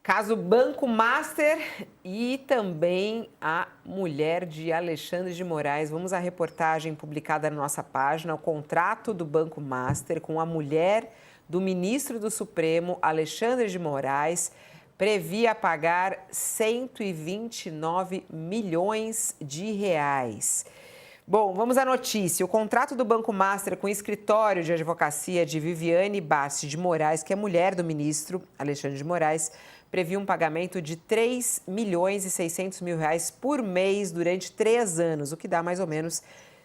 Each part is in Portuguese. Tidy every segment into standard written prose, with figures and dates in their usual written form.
Caso Banco Master e também a mulher de Alexandre de Moraes. Vamos à reportagem publicada na nossa página. O contrato do Banco Master com a mulher do ministro do Supremo, Alexandre de Moraes, previa pagar 129 milhões de reais. Bom, vamos à notícia. O contrato do Banco Master com o escritório de advocacia de Viviane Bassi de Moraes, que é mulher do ministro Alexandre de Moraes, previa um pagamento de 3 milhões e 600 mil reais por mês durante 3 anos, o que dá mais ou menos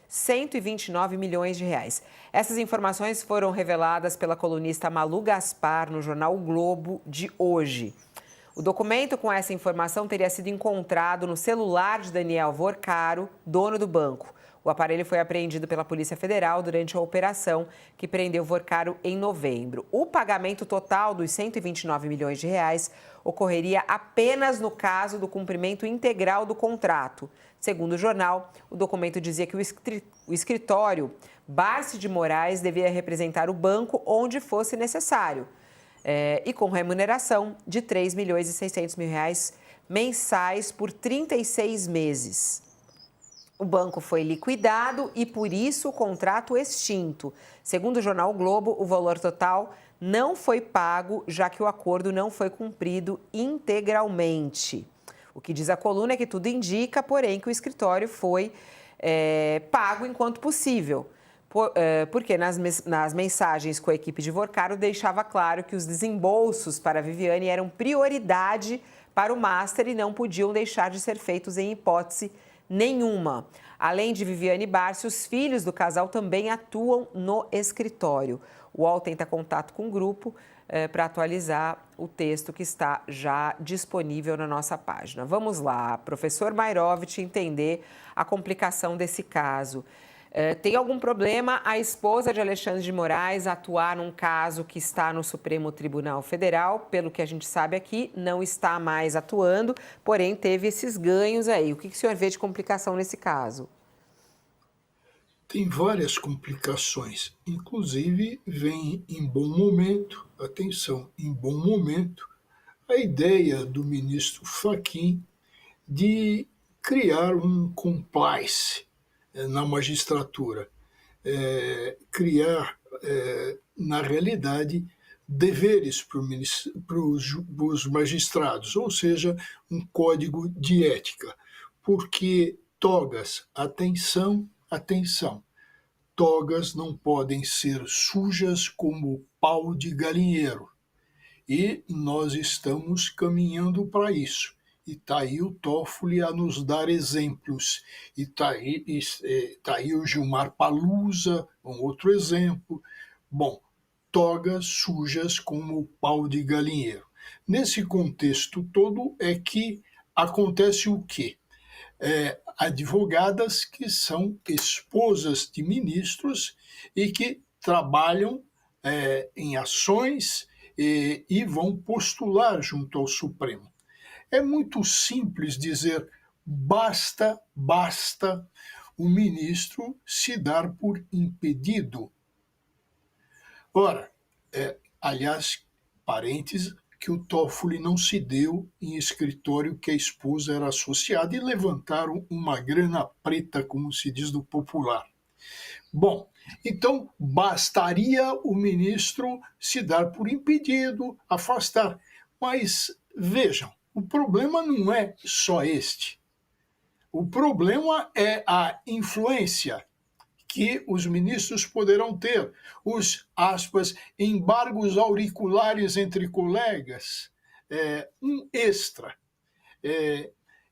129 milhões de reais. Essas informações foram reveladas pela colunista Malu Gaspar no jornal O Globo de hoje. O documento com essa informação teria sido encontrado no celular de Daniel Vorcaro, dono do banco. O aparelho foi apreendido pela Polícia Federal durante a operação que prendeu Vorcaro em novembro. O pagamento total dos 129 milhões de reais ocorreria apenas no caso do cumprimento integral do contrato. Segundo o jornal, o documento dizia que o escritório Bassi de Moraes devia representar o banco onde fosse necessário. E com remuneração de 3 milhões e 600 mil reais mensais por 36 meses. O banco foi liquidado e, por isso, o contrato extinto. Segundo o jornal o Globo, o valor total não foi pago, já que o acordo não foi cumprido integralmente. O que diz a coluna é que tudo indica, porém, que o escritório foi pago enquanto possível. Porque nas mensagens com a equipe de Vorcaro deixava claro que os desembolsos para a Viviane eram prioridade para o Master e não podiam deixar de ser feitos em hipótese nenhuma. Além de Viviane Barsi, os filhos do casal também atuam no escritório. O UOL tenta contato com o grupo para atualizar o texto que está já disponível na nossa página. Vamos lá, professor Mairovich, entender a complicação desse caso. Tem algum problema a esposa de Alexandre de Moraes atuar num caso que está no Supremo Tribunal Federal? Pelo que a gente sabe aqui, não está mais atuando, porém teve esses ganhos aí. O que o senhor vê de complicação nesse caso? Tem várias complicações, inclusive vem em bom momento, atenção, em bom momento, a ideia do ministro Fachin de criar um complice na magistratura, criar, na realidade, deveres para os magistrados, ou seja, um código de ética, porque togas, atenção, atenção, togas não podem ser sujas como pau de galinheiro, e nós estamos caminhando para isso. E está aí o Toffoli a nos dar exemplos. E está aí o Gilmar Palusa, um outro exemplo. Bom, togas sujas como pau de galinheiro. Nesse contexto todo é que acontece o quê? Advogadas que são esposas de ministros e que trabalham em ações e vão postular junto ao Supremo. É muito simples dizer basta o ministro se dar por impedido. Ora, aliás, parênteses, que o Toffoli não se deu em escritório que a esposa era associada e levantaram uma grana preta, como se diz do popular. Bom, então bastaria o ministro se dar por impedido, afastar. Mas vejam, o problema não é só este. O problema é a influência que os ministros poderão ter, os, aspas, embargos auriculares entre colegas, um extra.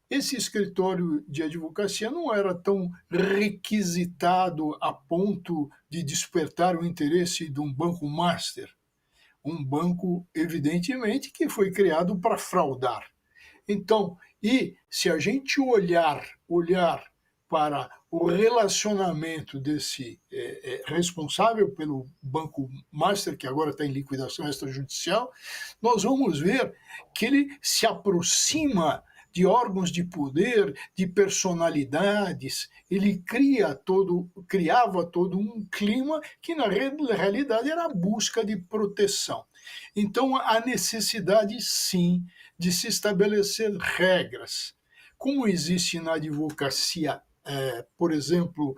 Esse escritório de advocacia não era tão requisitado a ponto de despertar o interesse de um banco master. Um banco, evidentemente, que foi criado para fraudar. Então, e se a gente olhar para o relacionamento desse responsável pelo Banco Master, que agora está em liquidação extrajudicial, nós vamos ver que ele se aproxima de órgãos de poder, de personalidades, ele criava todo um clima que, na realidade, era a busca de proteção. Então, há necessidade, sim, de se estabelecer regras, como existe na advocacia, por exemplo,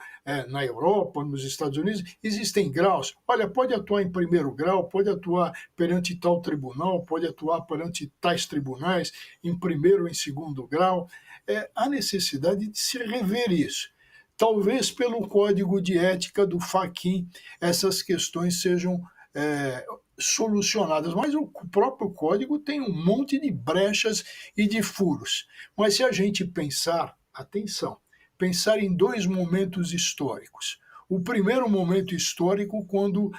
na Europa, nos Estados Unidos, existem graus. Olha, pode atuar em primeiro grau, pode atuar perante tal tribunal, pode atuar perante tais tribunais, em primeiro ou em segundo grau. Há necessidade de se rever isso. Talvez pelo código de ética do Fachin essas questões sejam solucionadas, mas o próprio código tem um monte de brechas e de furos. Mas se a gente pensar, atenção, pensar em dois momentos históricos. O primeiro momento histórico, quando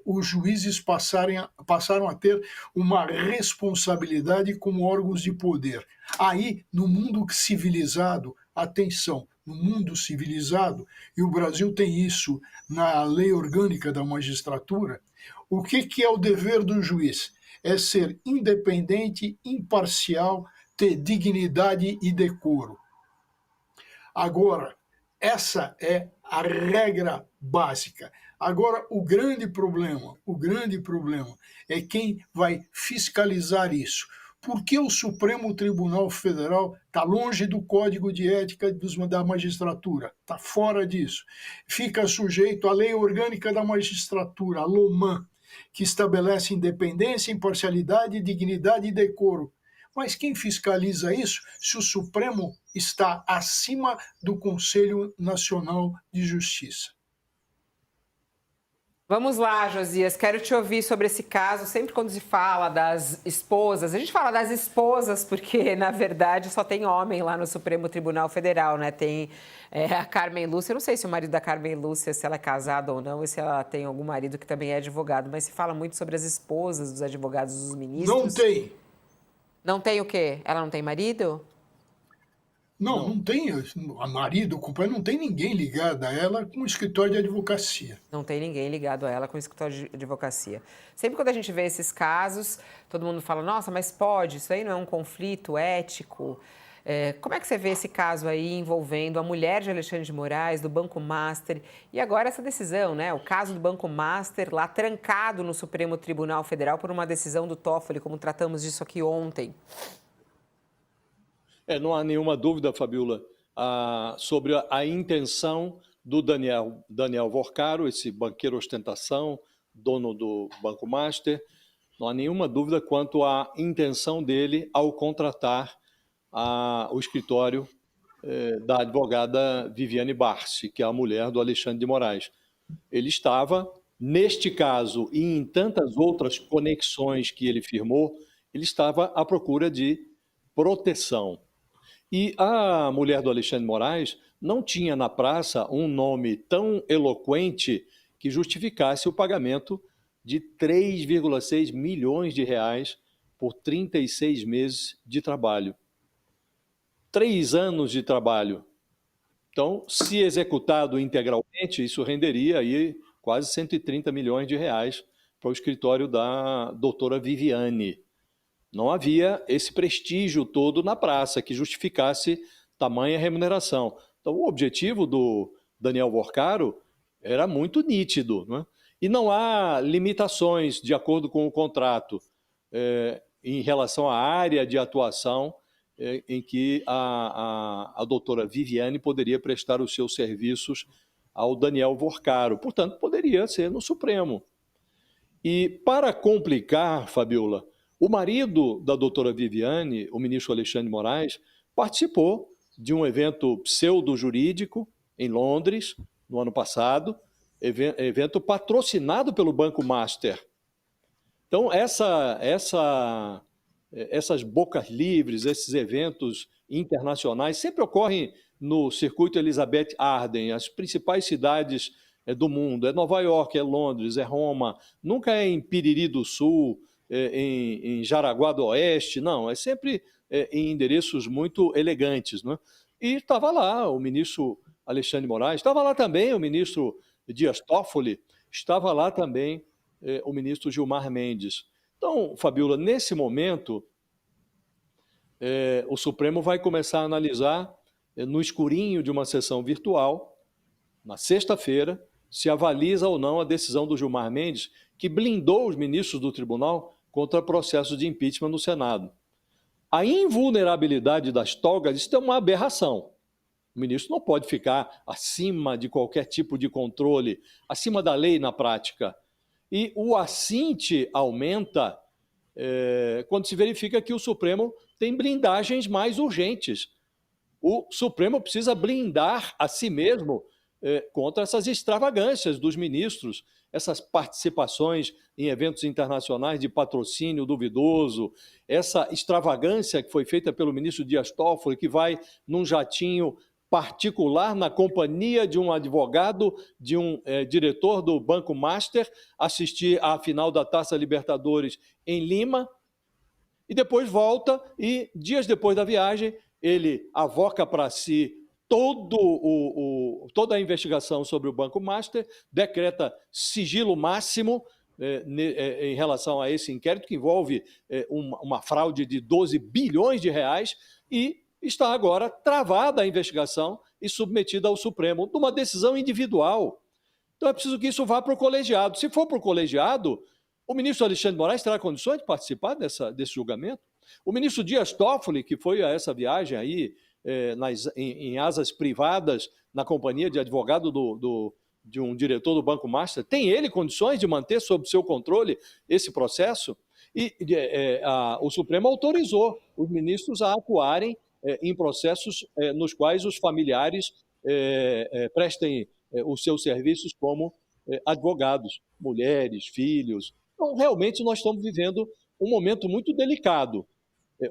os juízes passaram a ter uma responsabilidade como órgãos de poder. Aí, no mundo civilizado, atenção, no mundo civilizado, e o Brasil tem isso na lei orgânica da magistratura, o que é o dever do juiz? É ser independente, imparcial, ter dignidade e decoro. Agora, essa é a regra básica. Agora, o grande problema é quem vai fiscalizar isso. Por que o Supremo Tribunal Federal está longe do Código de Ética da magistratura? Está fora disso. Fica sujeito à Lei Orgânica da Magistratura, a LOMAN, que estabelece independência, imparcialidade, dignidade e decoro. Mas quem fiscaliza isso se o Supremo está acima do Conselho Nacional de Justiça? Vamos lá, Josias, quero te ouvir sobre esse caso. Sempre quando se fala das esposas, a gente fala das esposas porque, na verdade, só tem homem lá no Supremo Tribunal Federal, né? Tem a Carmen Lúcia, eu não sei se o marido da Carmen Lúcia, se ela é casada ou não, ou se ela tem algum marido que também é advogado, mas se fala muito sobre as esposas dos advogados dos ministros. Não tem. Não tem o quê? Ela não tem marido? Não tem marido, companheiro, não tem ninguém ligado a ela com o escritório de advocacia. Não tem ninguém ligado a ela com o escritório de advocacia. Sempre quando a gente vê esses casos, todo mundo fala, nossa, mas pode, isso aí não é um conflito ético? Como é que você vê esse caso aí envolvendo a mulher de Alexandre de Moraes, do Banco Master, e agora essa decisão, né? O caso do Banco Master lá trancado no Supremo Tribunal Federal por uma decisão do Toffoli, como tratamos disso aqui ontem. Não há nenhuma dúvida, Fabiola, sobre a intenção do Daniel Vorcaro, esse banqueiro ostentação, dono do Banco Master. Não há nenhuma dúvida quanto à intenção dele ao contratar o escritório da advogada Viviane Barsi, que é a mulher do Alexandre de Moraes. Ele estava, neste caso e em tantas outras conexões que ele firmou, ele estava à procura de proteção. E a mulher do Alexandre de Moraes não tinha na praça um nome tão eloquente que justificasse o pagamento de 3,6 milhões de reais por 36 meses de trabalho. 3 anos de trabalho. Então, se executado integralmente, isso renderia aí quase 130 milhões de reais para o escritório da doutora Viviane. Não havia esse prestígio todo na praça que justificasse tamanha remuneração. Então, o objetivo do Daniel Vorcaro era muito nítido, né? E não há limitações, de acordo com o contrato, em relação à área de atuação em que a doutora Viviane poderia prestar os seus serviços ao Daniel Vorcaro. Portanto, poderia ser no Supremo. E, para complicar, Fabiola, o marido da doutora Viviane, o ministro Alexandre de Moraes, participou de um evento pseudo-jurídico em Londres, no ano passado, evento patrocinado pelo Banco Master. Então, essas bocas livres, esses eventos internacionais, sempre ocorrem no circuito Elizabeth Arden, as principais cidades do mundo. É Nova York, é Londres, é Roma, nunca é em Piriri do Sul, em Jaraguá do Oeste, não, é sempre em endereços muito elegantes, né? E estava lá o ministro Alexandre de Moraes, estava lá também o ministro Dias Toffoli, estava lá também o ministro Gilmar Mendes. Então, Fabiola, nesse momento, o Supremo vai começar a analisar, no escurinho de uma sessão virtual, na sexta-feira, se avaliza ou não a decisão do Gilmar Mendes, que blindou os ministros do tribunal contra processo de impeachment no Senado. A invulnerabilidade das togas, isso é uma aberração. O ministro não pode ficar acima de qualquer tipo de controle, acima da lei na prática. E o assinte aumenta quando se verifica que o Supremo tem blindagens mais urgentes. O Supremo precisa blindar a si mesmo contra essas extravagâncias dos ministros, essas participações em eventos internacionais de patrocínio duvidoso, essa extravagância que foi feita pelo ministro Dias Toffoli, que vai num jatinho particular na companhia de um advogado, de um diretor do Banco Master, assistir à final da Taça Libertadores em Lima, e depois volta e, dias depois da viagem, ele avoca para si toda a investigação sobre o Banco Master, decreta sigilo máximo em relação a esse inquérito, que envolve uma fraude de 12 bilhões de reais, e está agora travada a investigação e submetida ao Supremo, numa decisão individual. Então é preciso que isso vá para o colegiado. Se for para o colegiado, o ministro Alexandre de Moraes terá condições de participar desse julgamento? O ministro Dias Toffoli, que foi a essa viagem aí em asas privadas, na companhia de advogado de um diretor do Banco Master, tem ele condições de manter sob seu controle esse processo? E o Supremo autorizou os ministros a atuarem em processos nos quais os familiares prestem os seus serviços como advogados, mulheres, filhos. Então, realmente, nós estamos vivendo um momento muito delicado.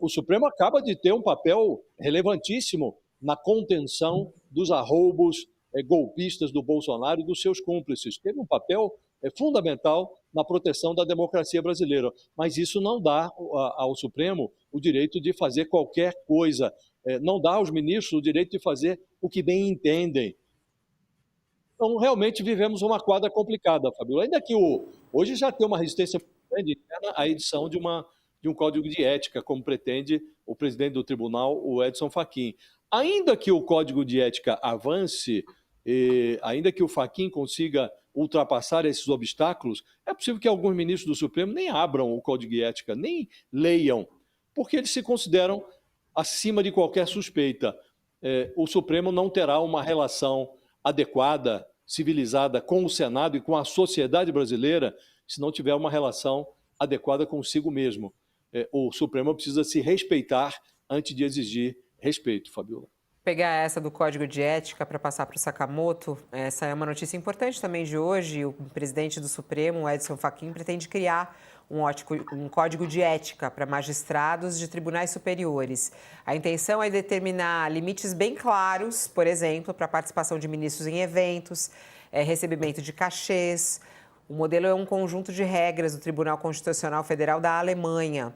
O Supremo acaba de ter um papel relevantíssimo na contenção dos arroubos golpistas do Bolsonaro e dos seus cúmplices. Teve um papel fundamental na proteção da democracia brasileira. Mas isso não dá ao Supremo o direito de fazer qualquer coisa, não dá aos ministros o direito de fazer o que bem entendem. Então, realmente, vivemos uma quadra complicada, Fabíola. Ainda que hoje já tem uma resistência grande interna à edição de um código de ética, como pretende o presidente do tribunal, o Edson Fachin. Ainda que o código de ética avance, ainda que o Fachin consiga ultrapassar esses obstáculos, é possível que alguns ministros do Supremo nem abram o código de ética, nem leiam, porque eles se consideram acima de qualquer suspeita. O Supremo não terá uma relação adequada, civilizada com o Senado e com a sociedade brasileira se não tiver uma relação adequada consigo mesmo. O Supremo precisa se respeitar antes de exigir respeito, Fabíola. Pegar essa do Código de Ética para passar para o Sakamoto, essa é uma notícia importante também de hoje. O presidente do Supremo, Edson Fachin, pretende criar um código de ética para magistrados de tribunais superiores. A intenção é determinar limites bem claros, por exemplo, para a participação de ministros em eventos, recebimento de cachês. O modelo é um conjunto de regras do Tribunal Constitucional Federal da Alemanha,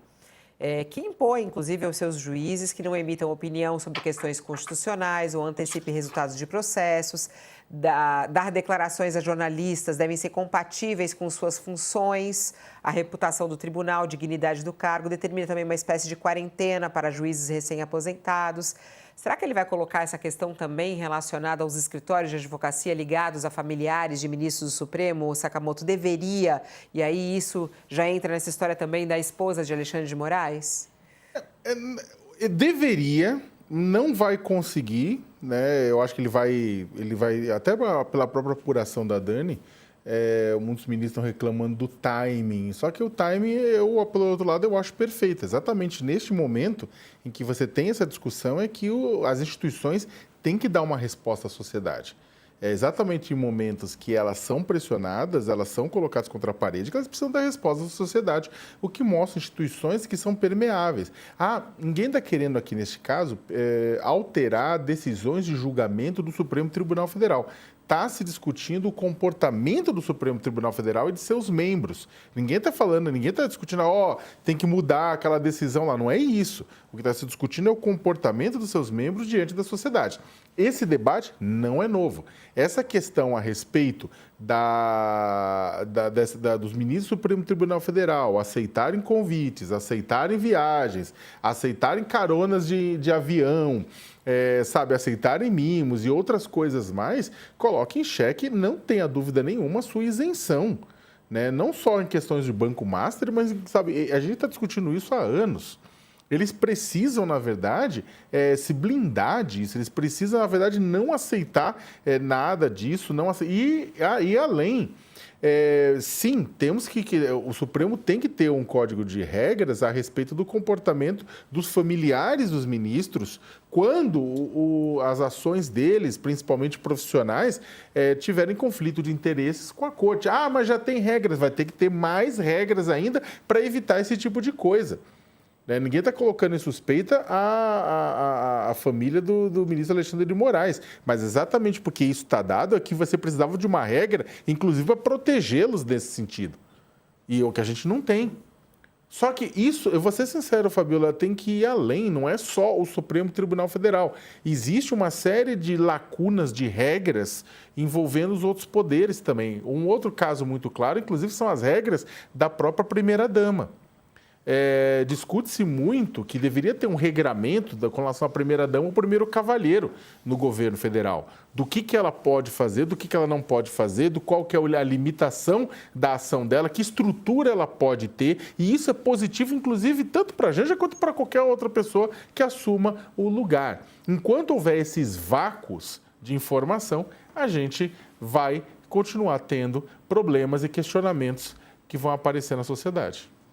que impõe, inclusive, aos seus juízes que não emitam opinião sobre questões constitucionais ou antecipem resultados de processos. Dar declarações a jornalistas devem ser compatíveis com suas funções, a reputação do tribunal, dignidade do cargo. Determina também uma espécie de quarentena para juízes recém-aposentados. Será que ele vai colocar essa questão também relacionada aos escritórios de advocacia ligados a familiares de ministros do Supremo? O Sakamoto deveria, e aí isso já entra nessa história também da esposa de Alexandre de Moraes? Deveria, não vai conseguir, né? Eu acho que ele vai até pela própria apuração da Dani, muitos ministros estão reclamando do timing, só que o timing, pelo outro lado, eu acho perfeito. Exatamente neste momento em que você tem essa discussão é que as instituições têm que dar uma resposta à sociedade. É exatamente em momentos que elas são pressionadas, elas são colocadas contra a parede, que elas precisam dar resposta à sociedade, o que mostra instituições que são permeáveis. Ninguém está querendo aqui, neste caso, alterar decisões de julgamento do Supremo Tribunal Federal. Está se discutindo o comportamento do Supremo Tribunal Federal e de seus membros. Ninguém está falando, ninguém está discutindo, tem que mudar aquela decisão lá. Não é isso. O que está se discutindo é o comportamento dos seus membros diante da sociedade. Esse debate não é novo. Essa questão a respeito dos ministros do Supremo Tribunal Federal aceitarem convites, aceitarem viagens, aceitarem caronas de avião, aceitarem mimos e outras coisas mais, coloca em xeque, não tenha dúvida nenhuma, a sua isenção. Né? Não só em questões de Banco Master, mas a gente está discutindo isso há anos. Eles precisam, na verdade, se blindar disso. Eles precisam, na verdade, não aceitar nada disso. E além, sim, temos o Supremo tem que ter um código de regras a respeito do comportamento dos familiares dos ministros quando as ações deles, principalmente profissionais, tiverem conflito de interesses com a corte. Ah, mas já tem regras, vai ter que ter mais regras ainda para evitar esse tipo de coisa. Ninguém está colocando em suspeita a família do ministro Alexandre de Moraes, mas exatamente porque isso está dado é que você precisava de uma regra, inclusive para protegê-los nesse sentido. E o que a gente não tem. Só que isso, eu vou ser sincero, Fabiola, tem que ir além, não é só o Supremo Tribunal Federal. Existe uma série de lacunas de regras envolvendo os outros poderes também. Um outro caso muito claro, inclusive, são as regras da própria primeira-dama. Discute-se muito que deveria ter um regramento com relação à primeira-dama ou primeiro cavalheiro no governo federal. Do que ela pode fazer, do que ela não pode fazer, do qual que é a limitação da ação dela, que estrutura ela pode ter. E isso é positivo, inclusive, tanto para a Janja quanto para qualquer outra pessoa que assuma o lugar. Enquanto houver esses vácuos de informação, a gente vai continuar tendo problemas e questionamentos que vão aparecer na sociedade.